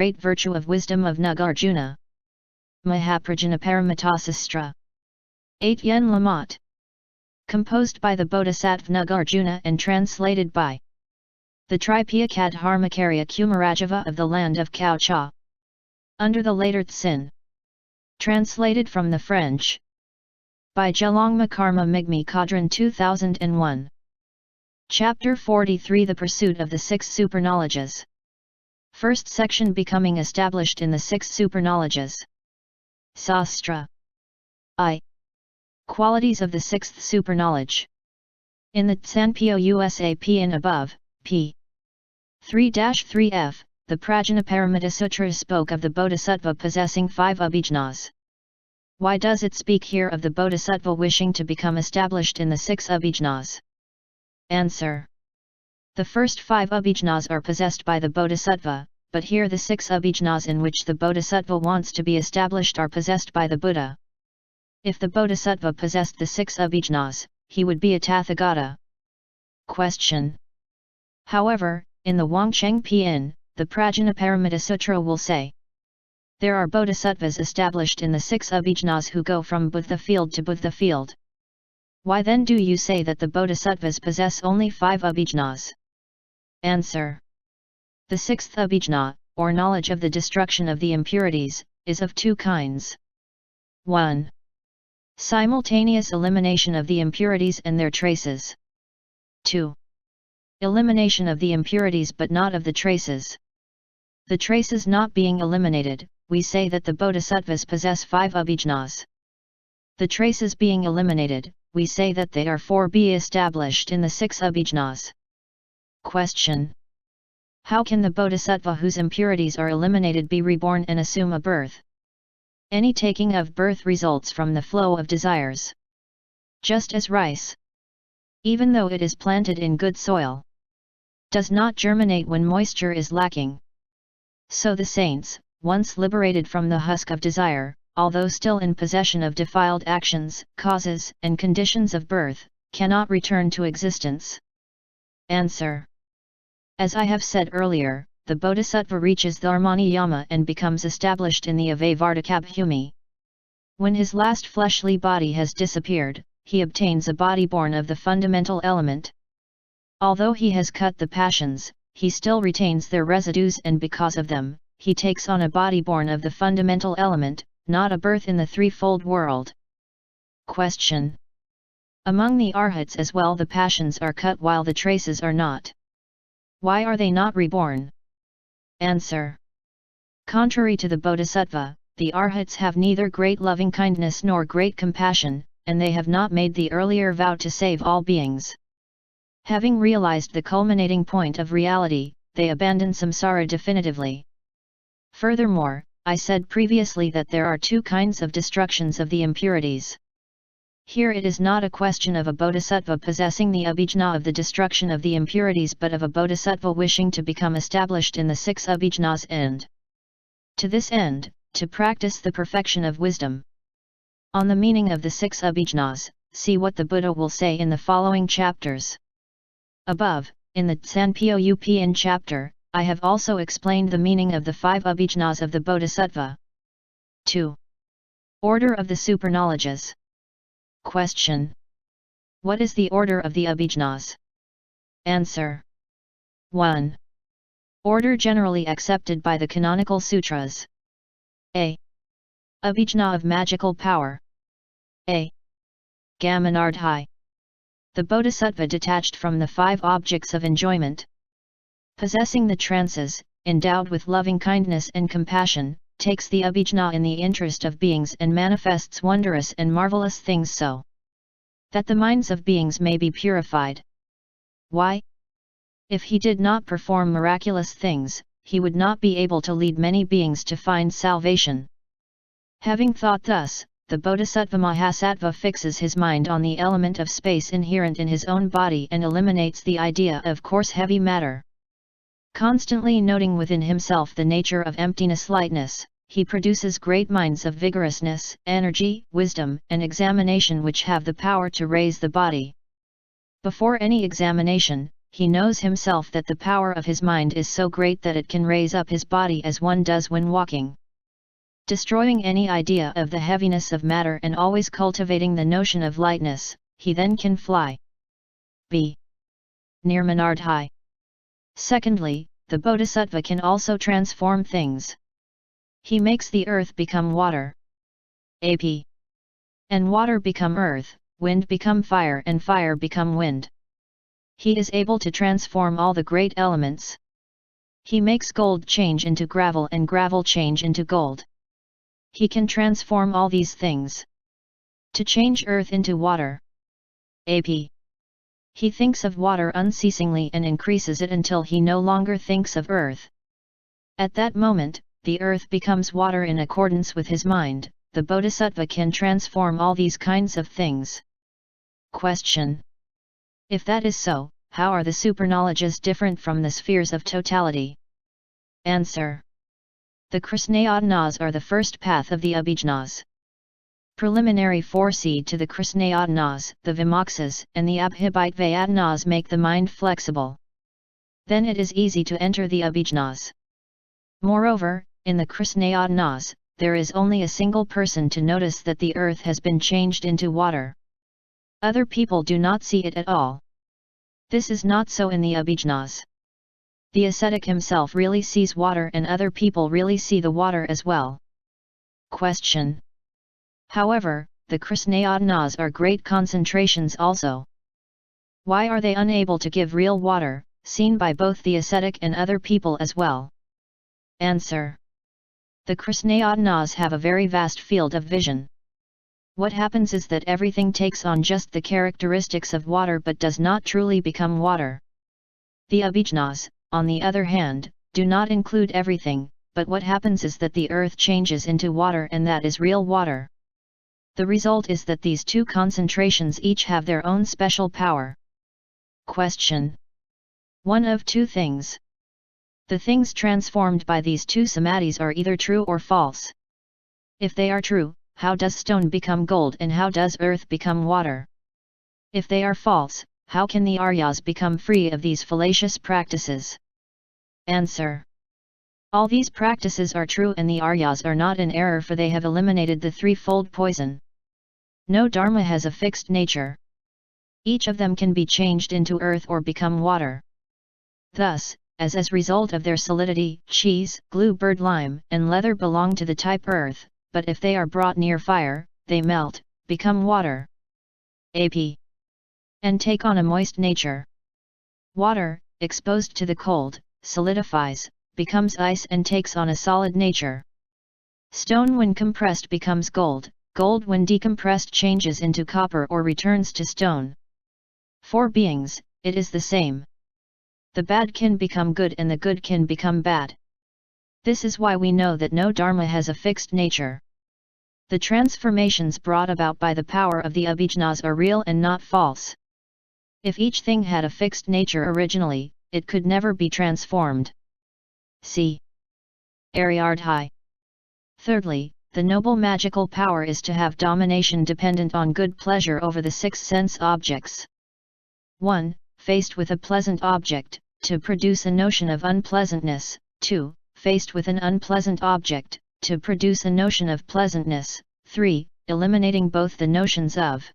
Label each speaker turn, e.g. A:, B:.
A: great virtue of wisdom of Nagarjuna. Prajnaparamitasutra. 8 Yen Lamat. Composed by the Bodhisattva Nagarjuna and translated by the Tripayakad Dharmakarya Kumarajava of the land of Cao Cha. Under the later Tsin. Translated from the French. By Gelongma Karma Migmi Chodron 2001. Chapter 43 The Pursuit of the Six Superknowledges. First section Becoming established in the Six Superknowledges. Sastra. I. Qualities of the Sixth Superknowledge. In the Tsanpyo Usap and above, p. 3-3f, the Prajnaparamitasutra spoke of the bodhisattva possessing 5 abhijnas. Why does it speak here of the bodhisattva wishing to become established in the 6 abhijnas? Answer. The first 5 abhijnas are possessed by the bodhisattva, but here the 6 abhijnas in which the bodhisattva wants to be established are possessed by the Buddha. If the bodhisattva possessed the 6 abhijnas, he would be a Tathagata. Question. However, in the wang-cheng Pin, the Prajnaparamitasutra will say, there are bodhisattvas established in the 6 abhijnas who go from buddhafield to buddhafield. Why then do you say that the bodhisattvas possess only 5 abhijnas? Answer. The 6th abhijna, or knowledge of the destruction of the impurities, is of 2 kinds. 1. Simultaneous elimination of the impurities and their traces. 2. Elimination of the impurities but not of the traces. The traces not being eliminated, we say that the bodhisattvas possess 5 abhijnas. The traces being eliminated, we say that they are 4 be established in the 6 abhijnas. Question. How can the bodhisattva whose impurities are eliminated be reborn and assume a birth? Any taking of birth results from the flow of desires. Just as rice, even though it is planted in good soil, does not germinate when moisture is lacking. So the saints, once liberated from the husk of desire, although still in possession of defiled actions, causes, and conditions of birth, cannot return to existence. Answer. As I have said earlier, the bodhisattva reaches Dharmani Yama and becomes established in the Avavardhakabhumi. When his last fleshly body has disappeared, he obtains a body born of the fundamental element. Although he has cut the passions, he still retains their residues, and because of them, he takes on a body born of the fundamental element, not a birth in the threefold world. Question. Among the arhats as well the passions are cut while the traces are not. Why are they not reborn? Answer. Contrary to the bodhisattva, the arhats have neither great loving-kindness nor great compassion, and they have not made the earlier vow to save all beings. Having realized the culminating point of reality, they abandon samsara definitively. Furthermore, I said previously that there are 2 kinds of destructions of the impurities. Here it is not a question of a bodhisattva possessing the abhijna of the destruction of the impurities but of a bodhisattva wishing to become established in the 6 abhijnas and, to this end, to practice the perfection of wisdom. On the meaning of the 6 abhijnas, see what the Buddha will say in the following chapters. Above, in the Tsanpyo Upn chapter, I have also explained the meaning of the 5 abhijnas of the bodhisattva. 2. Order of the superknowledges. Question. What is the order of the abhijnas? Answer. 1. Order generally accepted by the canonical sutras. A. Abhijna of magical power. A. Gamanardhi. The bodhisattva detached from the 5 objects of enjoyment, possessing the trances, endowed with loving kindness and compassion, takes the abhijna in the interest of beings and manifests wondrous and marvelous things so that the minds of beings may be purified. Why? If he did not perform miraculous things, he would not be able to lead many beings to find salvation. Having thought thus, the bodhisattva mahasattva fixes his mind on the element of space inherent in his own body and eliminates the idea of coarse heavy matter. Constantly noting within himself the nature of emptiness lightness, he produces great minds of vigorousness, energy, wisdom, and examination which have the power to raise the body. Before any examination, he knows himself that the power of his mind is so great that it can raise up his body as one does when walking. Destroying any idea of the heaviness of matter and always cultivating the notion of lightness, he then can fly. b. Nirmanardhi. Secondly, the bodhisattva can also transform things. He makes the earth become water. ap. And water become earth, wind become fire and fire become wind. He is able to transform all the great elements. He makes gold change into gravel and gravel change into gold. He can transform all these things. To change earth into water. ap. He thinks of water unceasingly and increases it until he no longer thinks of earth. At that moment, the earth becomes water in accordance with his mind. The bodhisattva can transform all these kinds of things. Question. If that is so, how are the superknowledges different from the spheres of totality? Answer. The krishnayatanas are the first path of the abhijnas. Preliminary foreseed to the krishnayatanas, the vimoksas, and the abhijnayatanas make the mind flexible. Then it is easy to enter the abhijnas. Moreover, in the krishnayatanas, there is only a single person to notice that the earth has been changed into water. Other people do not see it at all. This is not so in the abhijnas. The ascetic himself really sees water and other people really see the water as well. Question. However, the krishnayatanas are great concentrations also. Why are they unable to give real water, seen by both the ascetic and other people as well? Answer. The krishnayatanas have a very vast field of vision. What happens is that everything takes on just the characteristics of water but does not truly become water. The abhijnas, on the other hand, do not include everything, but what happens is that the earth changes into water and that is real water. The result is that these two concentrations each have their own special power. Question. One of two things. The things transformed by these two samadhis are either true or false. If they are true, how does stone become gold and how does earth become water? If they are false, how can the Aryas become free of these fallacious practices? Answer. All these practices are true and the Aryas are not in error, for they have eliminated the threefold poison. No dharma has a fixed nature. Each of them can be changed into earth or become water. Thus, as a result of their solidity, cheese, glue, bird lime, and leather belong to the type earth, but if they are brought near fire, they melt, become water. ap. And take on a moist nature. Water, exposed to the cold, solidifies, becomes ice and takes on a solid nature. Stone when compressed becomes gold, gold when decompressed changes into copper or returns to stone. For beings, it is the same. The bad can become good and the good can become bad. This is why we know that no dharma has a fixed nature. The transformations brought about by the power of the abhijnas are real and not false. If each thing had a fixed nature originally, it could never be transformed. C. Ariardhi. Thirdly, the noble magical power is to have domination dependent on good pleasure over the six sense objects. 1. Faced with a pleasant object, to produce a notion of unpleasantness. 2. Faced with an unpleasant object, to produce a notion of pleasantness. 3. Eliminating both the notions of